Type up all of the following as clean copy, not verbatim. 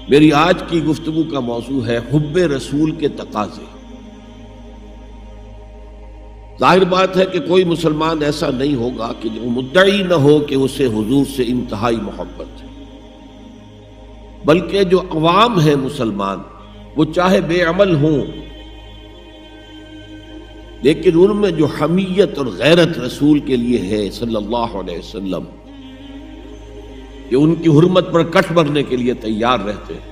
میری آج کی گفتگو کا موضوع ہے حب رسول کے تقاضے۔ ظاہر بات ہے کہ کوئی مسلمان ایسا نہیں ہوگا کہ جو مدعی نہ ہو کہ اسے حضور سے انتہائی محبت ہے، بلکہ جو عوام ہیں مسلمان، وہ چاہے بے عمل ہوں لیکن ان میں جو حمیت اور غیرت رسول کے لیے ہے صلی اللہ علیہ وسلم، کہ ان کی حرمت پر کٹ مرنے کے لیے تیار رہتے ہیں،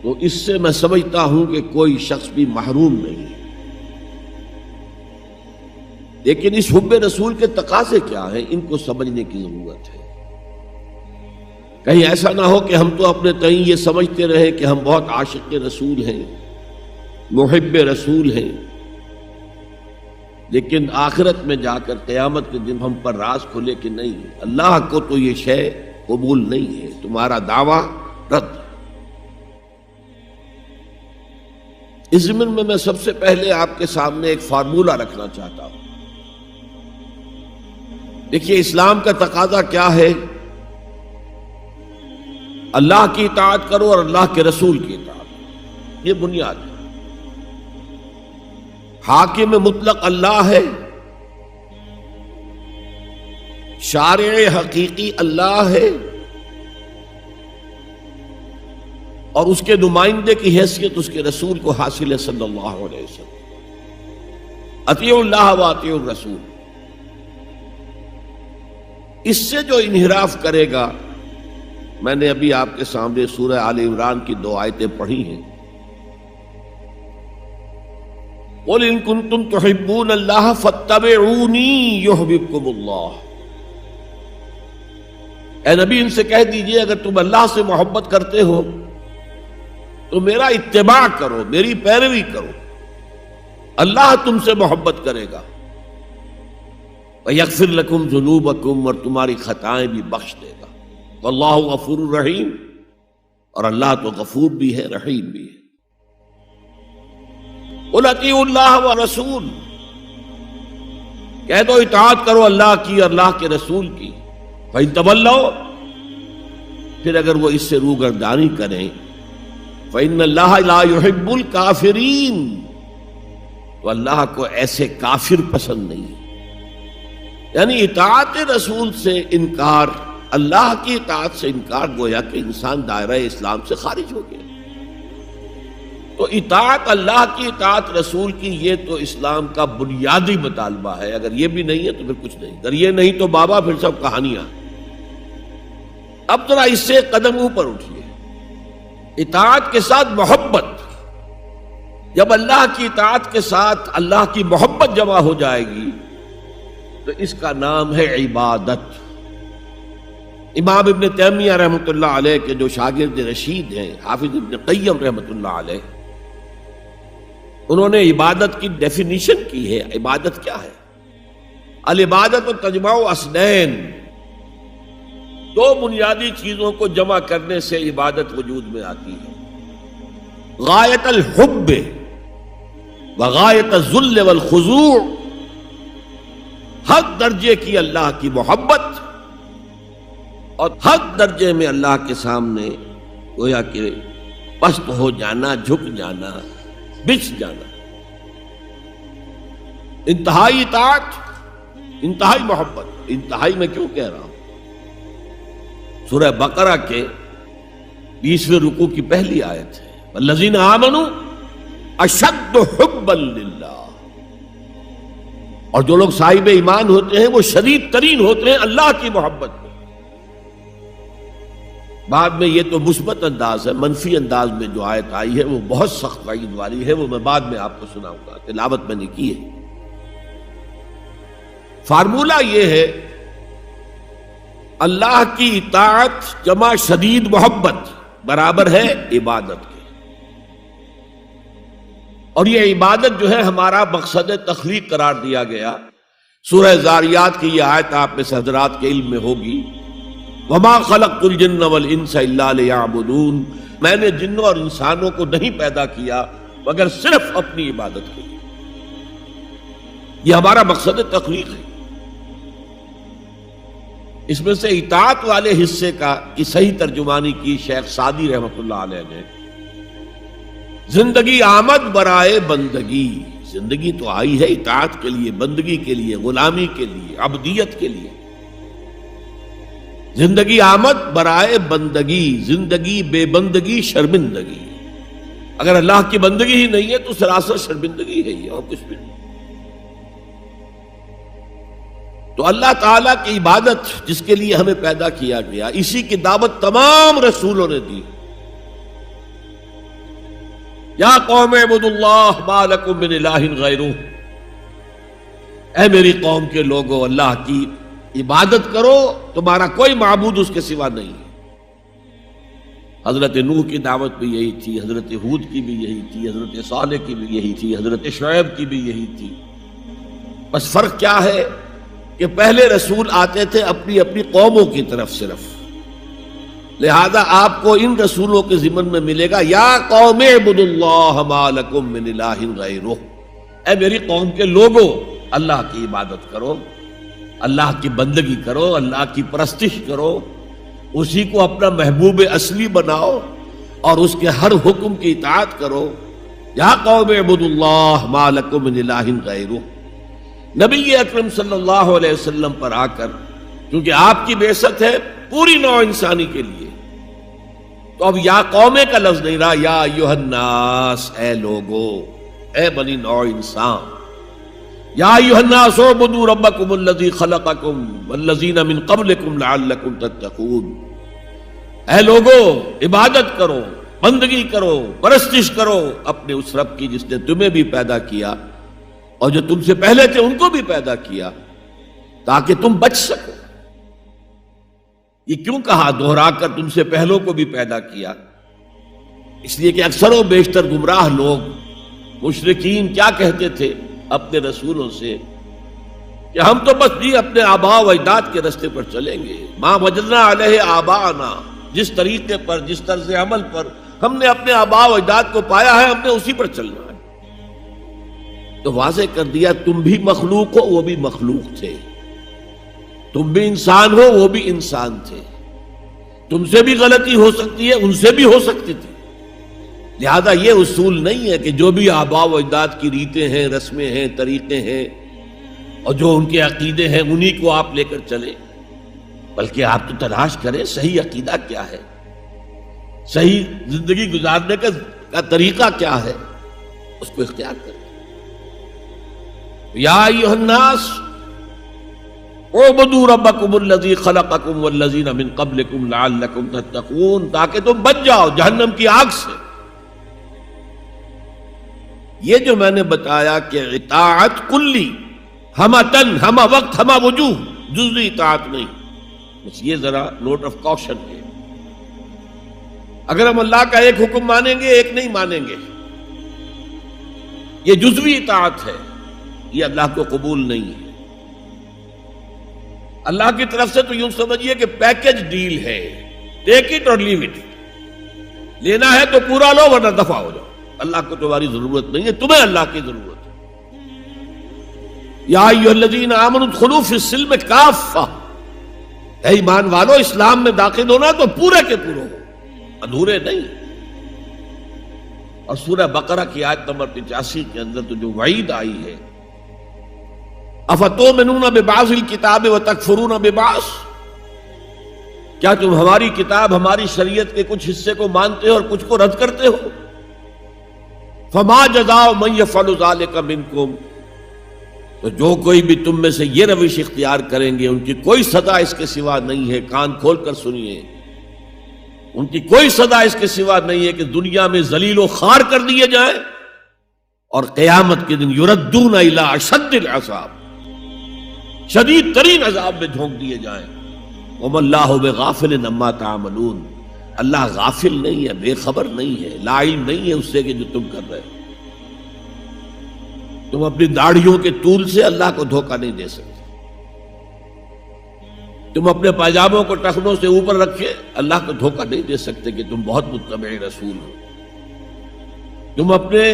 تو اس سے میں سمجھتا ہوں کہ کوئی شخص بھی محروم نہیں ہے۔ لیکن اس حب رسول کے تقاضے کیا ہیں، ان کو سمجھنے کی ضرورت ہے۔ کہیں ایسا نہ ہو کہ ہم تو اپنے تئیں یہ سمجھتے رہے کہ ہم بہت عاشق رسول ہیں، محب رسول ہیں، لیکن آخرت میں جا کر قیامت کے دن ہم پر راز کھلے کہ نہیں، اللہ کو تو یہ شے قبول نہیں ہے، تمہارا دعویٰ رد۔ اس ضمن میں سب سے پہلے آپ کے سامنے ایک فارمولہ رکھنا چاہتا ہوں۔ دیکھیے، اسلام کا تقاضا کیا ہے؟ اللہ کی اطاعت کرو اور اللہ کے رسول کی اطاعت، یہ بنیاد ہے۔ حاکم مطلق اللہ ہے، شارع حقیقی اللہ ہے، اور اس کے نمائندے کی حیثیت اس کے رسول کو حاصل ہے صلی اللہ علیہ وسلم۔ اطیعوا اللہ و اطیعوا الرسول۔ اس سے جو انحراف کرے گا، میں نے ابھی آپ کے سامنے سورہ آل عمران کی 2 آیتیں پڑھی ہیں۔ قُلْ إِن كُنتُمْ تُحِبُّونَ اللَّهَ فَاتَّبِعُونِي يُحْبِبْكُمُ اللَّهُ۔ اے نبی، ان سے کہہ دیجئے اگر تم اللہ سے محبت کرتے ہو تو میرا اتباع کرو، میری پیروی کرو، اللہ تم سے محبت کرے گا۔ وَيَغْفِرْ لَكُمْ ذُنُوبَكُمْ، اور تمہاری خطائیں بھی بخش دے گا۔ وَاللَّهُ غَفُورٌ رَحِيمٌ، اور اللہ تو غفور بھی ہے، رحیم بھی ہے۔ قُلْ اطیعوا اللہ وَالرَّسُولَ، کہہ دو اطاعت کرو اللہ کی اور اللہ کے رسول کی۔ فَإِن تَوَلَّوْا، پھر اگر وہ اس سے روگردانی کریں، فَإِنَّ اللَّهَ لَا يُحِبُّ الْكَافِرِينَ، تو اللہ کو ایسے کافر پسند نہیں ہے۔ یعنی اطاعت رسول سے انکار، اللہ کی اطاعت سے انکار، گویا کہ انسان دائرہ اسلام سے خارج ہو گیا۔ تو اطاعت اللہ کی، اطاعت رسول کی، یہ تو اسلام کا بنیادی مطالبہ ہے۔ اگر یہ بھی نہیں ہے تو پھر کچھ نہیں، اگر یہ نہیں تو بابا پھر سب کہانیاں۔ اب ذرا اس سے قدم اوپر اٹھیے، اطاعت کے ساتھ محبت۔ جب اللہ کی اطاعت کے ساتھ اللہ کی محبت جمع ہو جائے گی تو اس کا نام ہے عبادت۔ امام ابن تیمیہ رحمۃ اللہ علیہ کے جو شاگرد رشید ہیں، حافظ ابن قیم رحمۃ اللہ علیہ، انہوں نے عبادت کی ڈیفینیشن کی ہے۔ عبادت کیا ہے؟ العبادت تجمع اصلین، 2 بنیادی چیزوں کو جمع کرنے سے عبادت وجود میں آتی ہے: غایت الحب وغایت الذل والخضوع، حد درجے کی اللہ کی محبت اور حد درجے میں اللہ کے سامنے گویا کہ پست ہو جانا، جھک جانا، بچھ جانا۔ انتہائی اطاعت، انتہائی محبت۔ انتہائی میں کیوں کہہ رہا ہوں؟ سورہ بقرہ کے 20ویں رکوع کی پہلی آیت ہے، والذین آمنوا اشد حبا للہ، اور جو لوگ صاحب ایمان ہوتے ہیں وہ شدید ترین ہوتے ہیں اللہ کی محبت میں۔ بعد میں یہ تو مثبت انداز ہے، منفی انداز میں جو آیت آئی ہے وہ بہت سخت وعید والی ہے، وہ میں بعد میں آپ کو سناؤں گا، تلاوت میں نے کی ہے۔ فارمولہ یہ ہے، اللہ کی اطاعت جمع شدید محبت برابر ہے عبادت کے، اور یہ عبادت جو ہے ہمارا مقصد تخلیق قرار دیا گیا۔ سورہ زاریات کی یہ آیت آپ میں سے حضرات کے علم میں ہوگی، وَمَا خَلَقْتُ الْجِنَّ وَالْإِنسَ إِلَّا لِيَعْبُدُونَ، میں نے جنوں اور انسانوں کو نہیں پیدا کیا مگر صرف اپنی عبادت کے لیے۔ یہ ہمارا مقصد تخلیق ہے۔ اس میں سے اطاعت والے حصے کی صحیح ترجمانی کی شیخ سعدی رحمۃ اللہ علیہ نے، زندگی آمد برائے بندگی، زندگی تو آئی ہے اطاعت کے لیے، بندگی کے لیے، غلامی کے لیے، عبدیت کے لیے۔ زندگی آمد برائے بندگی، زندگی بے بندگی شرمندگی۔ اگر اللہ کی بندگی ہی نہیں ہے تو سراسر شرمندگی ہے یہ، اور کچھ بھی نہیں۔ تو اللہ تعالیٰ کی عبادت جس کے لیے ہمیں پیدا کیا گیا، اسی کی دعوت تمام رسولوں نے دی۔ یا قوم اعبدوا اللہ ما لکم من الہ غیرہ، اے میری قوم کے لوگوں، اللہ کی عبادت کرو، تمہارا کوئی معبود اس کے سوا نہیں ہے۔ حضرت نوح کی دعوت بھی یہی تھی، حضرت ہود کی بھی یہی تھی، حضرت صالح کی بھی یہی تھی، حضرت شعیب کی بھی یہی تھی۔ بس فرق کیا ہے کہ پہلے رسول آتے تھے اپنی اپنی قوموں کی طرف صرف، لہذا آپ کو ان رسولوں کے ضمن میں ملے گا یا قوم اعبدوا اللہ ما لکم من الہ غیرہ، اے میری قوم کے لوگوں، اللہ کی عبادت کرو، اللہ کی بندگی کرو، اللہ کی پرستش کرو، اسی کو اپنا محبوب اصلی بناؤ اور اس کے ہر حکم کی اطاعت کرو۔ یا قوم اعبدوا اللہ ما لکم من الہ غیرہ۔ نبی اکرم صلی اللہ علیہ وسلم پر آ کر، کیونکہ آپ کی بعثت ہے پوری نوع انسانی کے لیے، تو اب یا قومے کا لفظ نہیں رہا، یا ایھا الناس، اے لوگو، اے بنی نوع انسان۔ یا ایھا الناس اعبدوا ربکم الذی خلقکم والذین من قبلکم لعلکم تتقون، اے لوگو عبادت کرو، بندگی کرو، پرستش کرو اپنے اس رب کی جس نے تمہیں بھی پیدا کیا اور جو تم سے پہلے تھے ان کو بھی پیدا کیا، تاکہ تم بچ سکو۔ یہ کیوں کہا دوہرا کر تم سے پہلوں کو بھی پیدا کیا؟ اس لیے کہ اکثر و بیشتر گمراہ لوگ، مشرکین کیا کہتے تھے اپنے رسولوں سے کہ ہم تو بس جی اپنے آباء و اجداد کے راستے پر چلیں گے، ما وجدنا علیہ آباءنا، جس طریقے پر، جس طرز عمل پر ہم نے اپنے آباء و اجداد کو پایا ہے ہم نے اسی پر چلنا ہے۔ تو واضح کر دیا تم بھی مخلوق ہو، وہ بھی مخلوق تھے، تم بھی انسان ہو، وہ بھی انسان تھے، تم سے بھی غلطی ہو سکتی ہے، ان سے بھی ہو سکتی تھی۔ لہذا یہ اصول نہیں ہے کہ جو بھی آباء و اجداد کی ریتیں ہیں، رسمیں ہیں، طریقے ہیں اور جو ان کے عقیدے ہیں انہی کو آپ لے کر چلیں، بلکہ آپ تو تلاش کریں صحیح عقیدہ کیا ہے، صحیح زندگی گزارنے کا طریقہ کیا ہے، اس کو اختیار کریں۔ یا ایھا الناس اعبدوا ربکم الذی خلقکم والذین من قبلکم لعلکم تتقون، تاکہ تم بچ جاؤ جہنم کی آگ سے۔ یہ جو میں نے بتایا کہ اطاعت کلی، ہمہ تن، ہمہ وقت، ہمہ وجوہ، جزوی اطاعت نہیں، بس یہ ذرا نوٹ آف کوشن ہے۔ اگر ہم اللہ کا ایک حکم مانیں گے ایک نہیں مانیں گے، یہ جزوی اطاعت ہے، یہ اللہ کو قبول نہیں ہے۔ اللہ کی طرف سے تو یوں سمجھیے کہ پیکج ڈیل ہے، ٹیک اٹ اور لیو اٹ، لینا ہے تو پورا لو ورنہ دفع ہو جاؤ، اللہ کو تمہاری ضرورت نہیں ہے، تمہیں اللہ کی ضرورت ہے۔ یا ایھا الذین آمنوا ادخلوا فی السلم کافہ، اے ایمان والو اسلام میں داخل ہونا تو پورے کے پورے ہو، ادھورے نہیں۔ اور سورہ بقرہ کی آیت نمبر 85 کے اندر تو جو وعید آئی ہے، افتؤمنون ببعض الکتاب وتکفرون ببعض، کیا تم ہماری کتاب، ہماری شریعت کے کچھ حصے کو مانتے ہو اور کچھ کو رد کرتے ہو؟ فما جزاء من یفعل ذلک منکم، تو جو کوئی بھی تم میں سے یہ روش اختیار کریں گے ان کی کوئی سزا اس کے سوا نہیں ہے، کان کھول کر سنیے، ان کی کوئی سزا اس کے سوا نہیں ہے کہ دنیا میں ذلیل و خوار کر دیے جائیں اور قیامت کے دن یردون الی اشد العذاب، شدید ترین عذاب میں جھونک دیے جائیں۔ وما اللہ بغافل عما تعملون، اللہ غافل نہیں ہے، بے خبر نہیں ہے، لا علم نہیں ہے اس سے کہ جو تم کر رہے ہو۔ تم اپنی داڑھیوں کے طول سے اللہ کو دھوکہ نہیں دے سکتے، تم اپنے پاجاموں کو ٹخنوں سے اوپر رکھے اللہ کو دھوکہ نہیں دے سکتے کہ تم بہت متبع رسول ہو، تم اپنے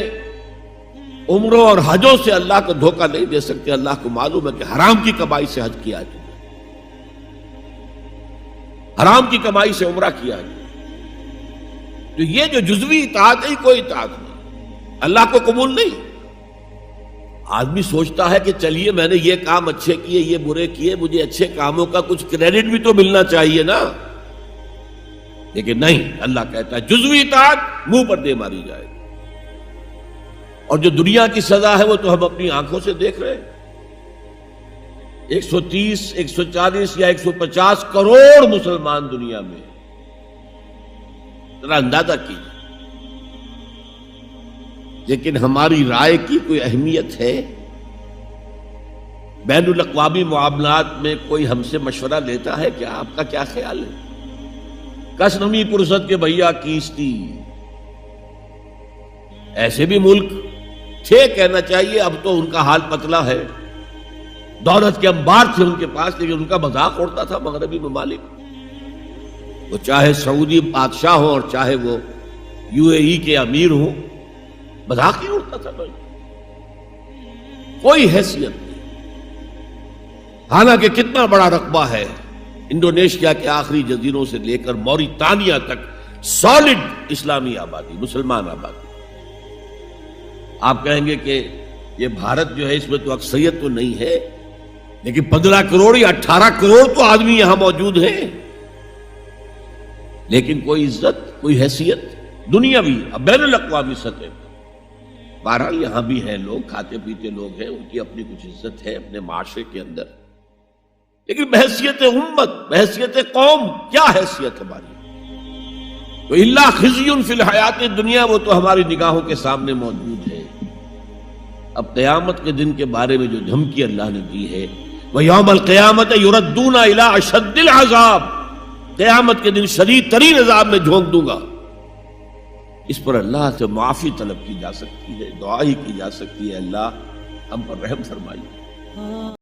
عمروں اور حجوں سے اللہ کو دھوکہ نہیں دے سکتے، اللہ کو معلوم ہے کہ حرام کی کمائی سے حج کیا ہے تم نے۔ حرام کی کمائی سے عمرہ کیا ہے. تو یہ جو جزوی اطاعت ہے کوئی اطاعت نہیں، اللہ کو قبول نہیں. آدمی سوچتا ہے کہ چلیے میں نے یہ کام اچھے کیے، یہ برے کیے، مجھے اچھے کاموں کا کچھ کریڈٹ بھی تو ملنا چاہیے نا. لیکن نہیں، اللہ کہتا ہے جزوی اطاعت منہ پر دے ماری جائے گی. اور جو دنیا کی سزا ہے وہ تو ہم اپنی آنکھوں سے دیکھ رہے ہیں. 130 140 یا 150 کروڑ مسلمان دنیا میں، ذرا اندازہ کیجیے. لیکن ہماری رائے کی کوئی اہمیت ہے؟ بین الاقوامی معاملات میں کوئی ہم سے مشورہ لیتا ہے کیا؟ آپ کا کیا خیال ہے؟ کس نمی پرست کے بھیا کیستی. ایسے بھی ملک تھے کہنا چاہیے، اب تو ان کا حال پتلا ہے. دولت کے انبار تھے ان کے پاس، لیکن ان کا مذاق اڑتا تھا مغربی ممالک. وہ چاہے سعودی بادشاہ ہوں اور چاہے وہ UAE کے امیر ہوں، مذاق ہی اڑتا تھا. کوئی حیثیت نہیں. حالانکہ کتنا بڑا رقبہ ہے انڈونیشیا کے آخری جزیروں سے لے کر موریتانیہ تک، سالڈ اسلامی آبادی، مسلمان آبادی. آپ کہیں گے کہ یہ بھارت جو ہے اس میں تو اکثریت تو نہیں ہے، لیکن 15 کروڑ یا 18 کروڑ تو آدمی یہاں موجود ہیں. لیکن کوئی عزت، کوئی حیثیت دنیاوی بین الاقوامی سطح پر. بہرحال یہاں بھی ہیں لوگ، کھاتے پیتے لوگ ہیں، ان کی اپنی کچھ عزت ہے اپنے معاشرے کے اندر. لیکن بحیثیت امت، بحیثیت قوم کیا حیثیت ہماری؟ تو الا خزی فی الحیات دنیا، وہ تو ہماری نگاہوں کے سامنے موجود ہے. اب قیامت کے دن کے بارے میں جو دھمکی اللہ نے دی ہے، وَيَوْمَ الْقِيَامَةِ يُرَدُّونَ إِلَىٰ أَشَدِّ الْعَذَابِ، قیامت کے دن شدید ترین عذاب میں جھونک دوں گا. اس پر اللہ سے معافی طلب کی جا سکتی ہے، دعا ہی کی جا سکتی ہے، اللہ ہم پر رحم فرمائیے.